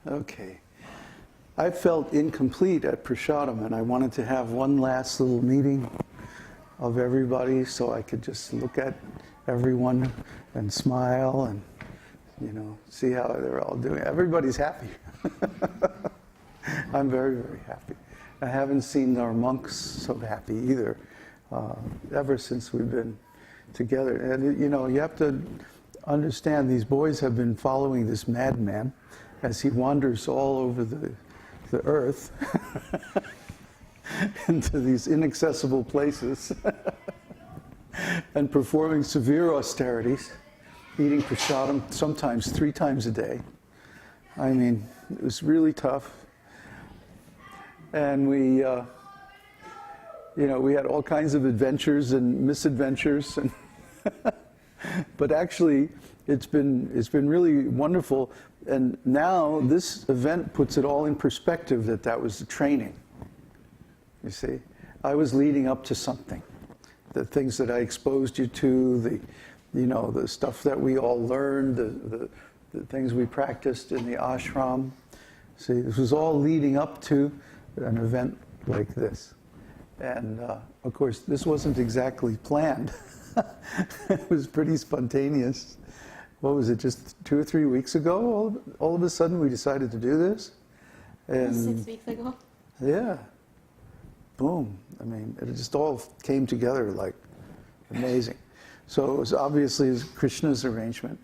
Okay. I felt incomplete at Prasadam, and I wanted to have one last little meeting of everybody so I could just look at everyone and smile and, see how they're all doing. Everybody's happy. I'm very, very happy. I haven't seen our monks so happy either, ever since we've been together. And, you have to understand these boys have been following this madman as he wanders all over the earth into these inaccessible places and performing severe austerities, eating prasadam sometimes 3 times a day. I mean, it was really tough. And we had all kinds of adventures and misadventures, and but actually it's been really wonderful. And now this event puts it all in perspective that was the training. You see, I was leading up to something. The things that I exposed you to, the stuff that we all learned, the things we practiced in the ashram. See, this was all leading up to an event like this. And of course, this wasn't exactly planned. It was pretty spontaneous. What was it, just 2 or 3 weeks ago? All of a sudden we decided to do this? And 6 weeks ago? Yeah. Boom. I mean, it just all came together like amazing. So it was obviously Krishna's arrangement.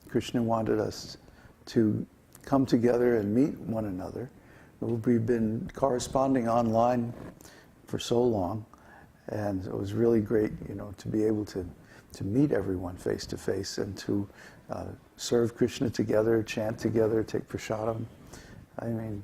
Krishna wanted us to come together and meet one another. We've been corresponding online for so long, and it was really great, to be able to meet everyone face to face and to serve Krishna together, chant together, take prasadam. I mean,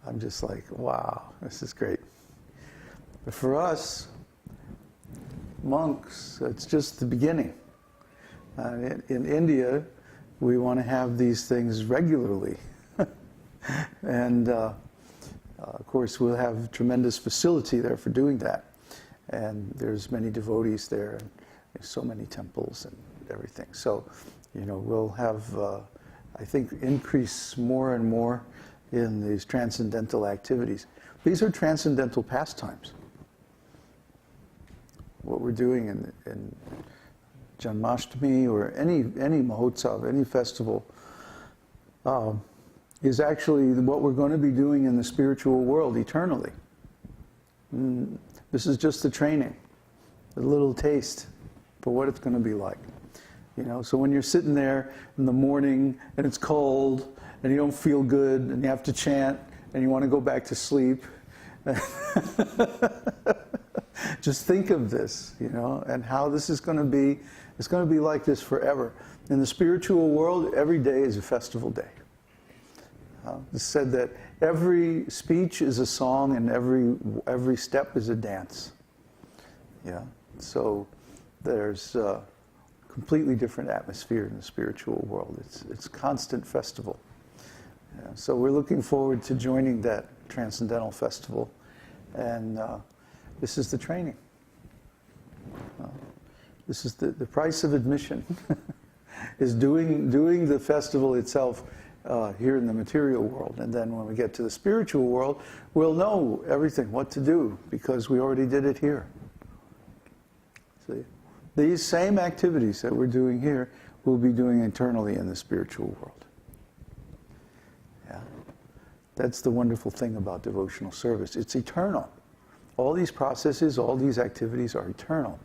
I'm just like, wow, this is great. But for us, monks, it's just the beginning. In India, we want to have these things regularly. And of course, we'll have tremendous facility there for doing that. And there's many devotees there, and there's so many temples and everything. So, we'll have, I think, increase more and more in these transcendental activities. These are transcendental pastimes. What we're doing in Janmāṣṭamī or any mahotsav, any festival, is actually what we're going to be doing in the spiritual world eternally. This is just the training, a little taste for what it's going to be like. So when you're sitting there in the morning and it's cold and you don't feel good and you have to chant and you want to go back to sleep, just think of this, and how this is going to be. It's going to be like this forever. In the spiritual world, every day is a festival day. It's said that every speech is a song and every step is a dance. Yeah. So there's a completely different atmosphere in the spiritual world. It's constant festival. Yeah. So we're looking forward to joining that transcendental festival, and this is the training. This is the price of admission. Is doing the festival itself here in the material world. And then when we get to the spiritual world, we'll know everything, what to do, because we already did it here. See? These same activities that we're doing here, we'll be doing internally in the spiritual world. Yeah. That's the wonderful thing about devotional service. It's eternal. All these processes, all these activities are eternal.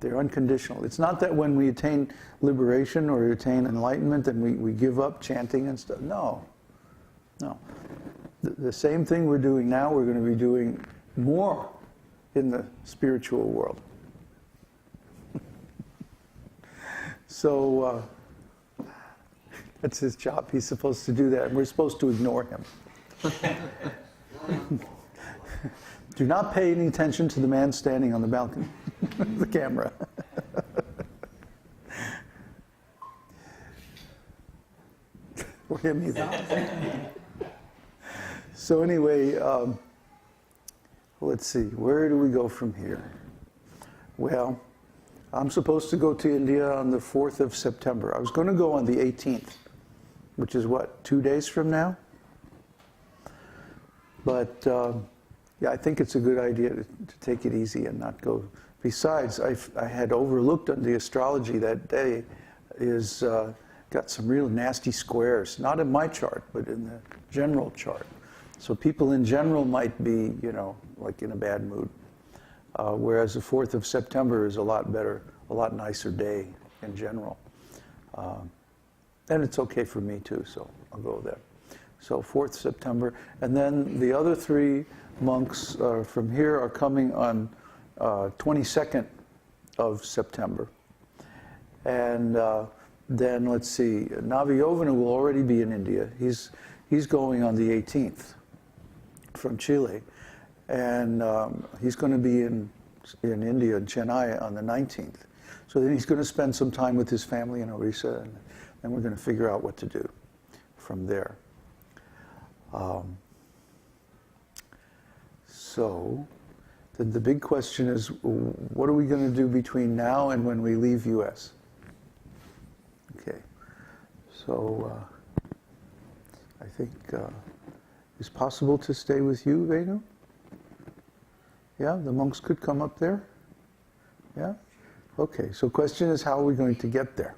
They're unconditional. It's not that when we attain liberation or attain enlightenment and we give up chanting and stuff. No. No. The same thing we're doing now, we're going to be doing more in the spiritual world. So that's his job. He's supposed to do that, and we're supposed to ignore him. Do not pay any attention to the man standing on the balcony, the camera. Or him either. So anyway, let's see, where do we go from here? Well, I'm supposed to go to India on the 4th of September. I was going to go on the 18th, which is what, 2 days from now? But yeah, I think it's a good idea to take it easy and not go. Besides, I had overlooked on the astrology that day is got some real nasty squares, not in my chart, but in the general chart. So people in general might be, you know, like in a bad mood. Whereas the 4th of September is a lot better, a lot nicer day in general. And it's okay for me too, so I'll go there. So 4th September. And then the other 3 monks from here are coming on 22nd of September. And then let's see, Navayovana will already be in India. He's going on the 18th from Chile. And he's going to be in India, in Chennai, on the 19th. So then he's going to spend some time with his family in Orissa, and then we're going to figure out what to do from there. So the big question is, what are we going to do between now and when we leave U.S.? Okay, so I think it's possible to stay with you, Venu? Yeah, the monks could come up there? Yeah? Okay, so question is, how are we going to get there?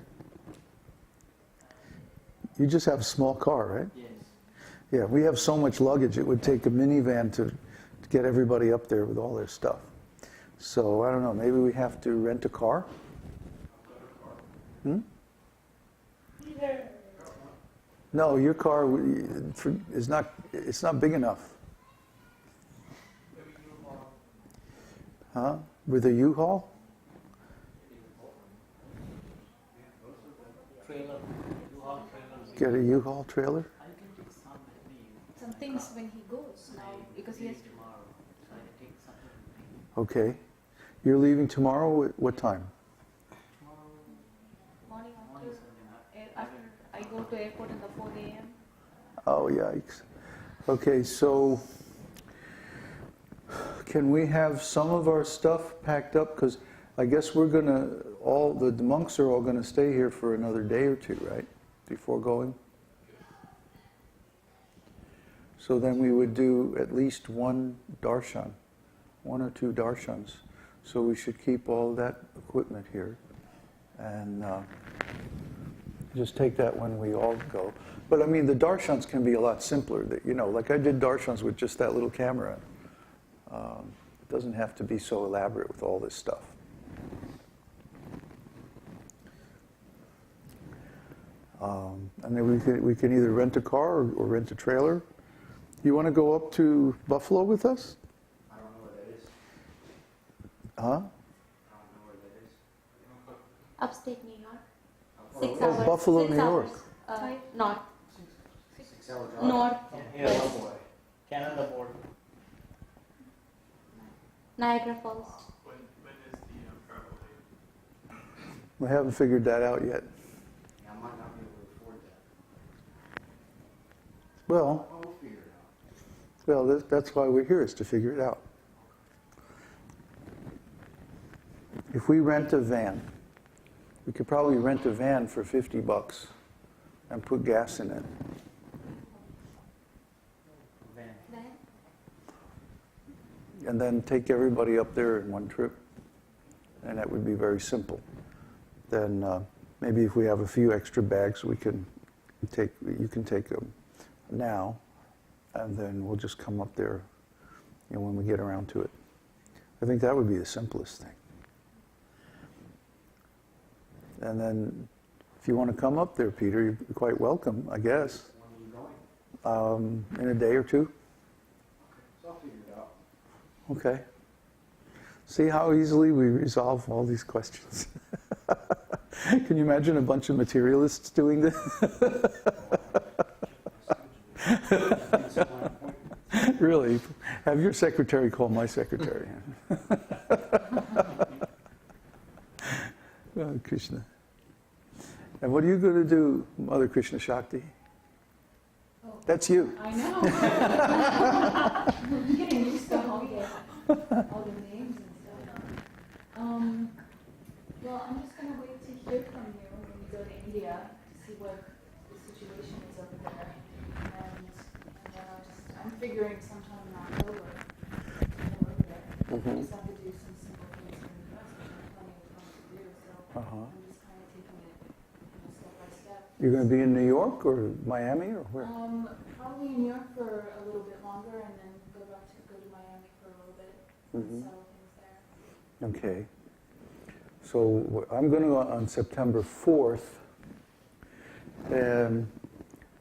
You just have a small car, right? Yes. Yeah, we have so much luggage, it would take a minivan to get everybody up there with all their stuff. So, I don't know, maybe we have to rent a car? Hmm? No, your car is not, it's not big enough. Huh? With a U-Haul? Trailer. U-Haul trailer. Get a U-Haul trailer? I can take some with me. Some things when he goes now, because he has to. Tomorrow. So I can take something with me. Okay. You're leaving tomorrow at what time? Tomorrow Morning morning, after I go to airport in the 4 a.m. Oh, yikes. Okay, so can we have some of our stuff packed up? Because I guess we're going to, the monks are all going to stay here for another day or two, right? Before going? So then we would do at least one darshan, 1 or 2 darshans. So we should keep all that equipment here. And just take that when we all go. But I mean, the darshans can be a lot simpler. That, you know, like I did darshans with just that little camera. It doesn't have to be so elaborate with all this stuff. And then we can either rent a car or rent a trailer. You want to go up to Buffalo with us? I don't know where that is. Huh? I don't know where that is. Upstate New York. Oh, 6 oh, hours. Buffalo, 6 New York. hours. North. 6 hour drive. North. Yeah, oh boy. Canada border. Niagara Falls. When is the travel date? We haven't figured that out yet. Yeah, I might not be able to afford that. Well, Oh, we'll figure it out. well, that's why we're here, is to figure it out. If we rent a van, we could probably rent a van for $50 and put gas in it. Van. And then take everybody up there in one trip. And that would be very simple. Then maybe if we have a few extra bags, you can take them now, and then we'll just come up there, you know, when we get around to it. I think that would be the simplest thing. And then if you want to come up there, Peter, you're quite welcome, I guess, When are you going? in a day or two. So I'll figure it out. Okay. See how easily we resolve all these questions. Can you imagine a bunch of materialists doing this? Really? Have your secretary call my secretary. Oh, Krishna. And what are you going to do, Mother Krishna Shakti? Oh. That's you. I know. I'm getting used to all the names and stuff. Well, I'm just going to wait to hear from you when we go to India to see what the situation is there, and then I'm figuring sometime in October to work there. I just have to do some simple things in the US, which I'm plenty of time to do, so Uh-huh. I'm just kind of taking it, step by step. You're going to be in New York or Miami or where? Probably in New York for a little bit longer, and then go to Miami for a little bit, and settle things there. Okay. So I'm going to go on September 4th. And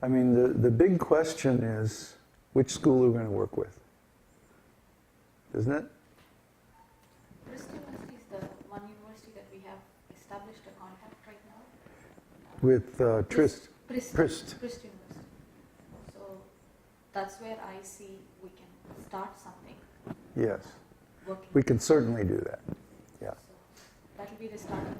I mean, the big question is which school are we going to work with? Isn't it? Bristol University is the one university that we have established a contact right now. With Trist. Bristol Prist. University. So that's where I see we can start something. Yes. Working. We can certainly do that. Yeah. So that will be the starting